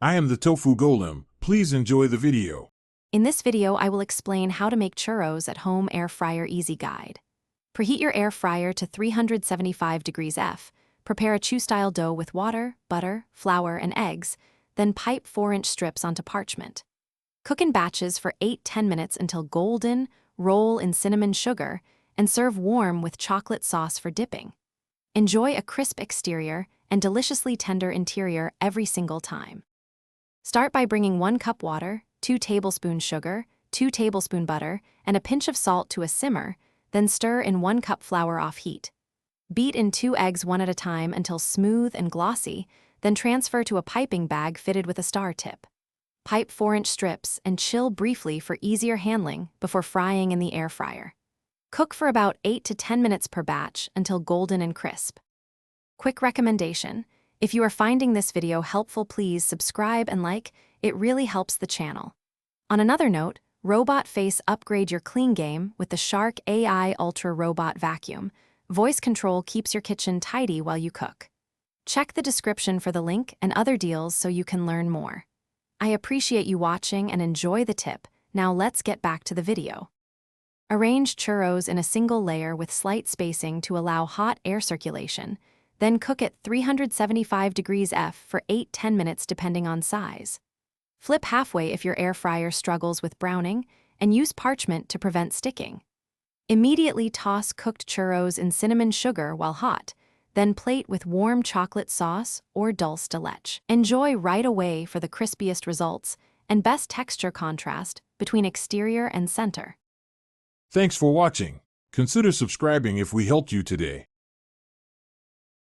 I am the tofu golem. Please enjoy the video. In this video, I will explain how to make churros at home air fryer easy guide. Preheat your air fryer to 375 degrees F. Prepare a chew-style dough with water, butter, flour, and eggs, then pipe 4-inch strips onto parchment. Cook in batches for 8–10 minutes until golden, roll in cinnamon sugar, and serve warm with chocolate sauce for dipping. Enjoy a crisp exterior and deliciously tender interior every single time. Start by bringing 1 cup water, 2 tablespoons sugar, 2 tablespoons butter, and a pinch of salt to a simmer, then stir in 1 cup flour off heat. Beat in 2 eggs one at a time until smooth and glossy, then transfer to a piping bag fitted with a star tip. Pipe 4-inch strips and chill briefly for easier handling before frying in the air fryer. Cook for about 8 to 10 minutes per batch until golden and crisp. Quick recommendation: if you are finding this video helpful, please subscribe and like. It really helps the channel. On another note, Robot Face upgrade your clean game with the Shark AI Ultra Robot Vacuum. Voice control keeps your kitchen tidy while you cook. Check the description for the link and other deals so you can learn more. I appreciate you watching and enjoy the tip. Now let's get back to the video. Arrange churros in a single layer with slight spacing to allow hot air circulation, then cook at 375 degrees F for 8–10 minutes depending on size. Flip halfway if your air fryer struggles with browning, and use parchment to prevent sticking. Immediately toss cooked churros in cinnamon sugar while hot, then plate with warm chocolate sauce or dulce de leche. Enjoy right away for the crispiest results and best texture contrast between exterior and center. Thanks for watching. Consider subscribing if we helped you today.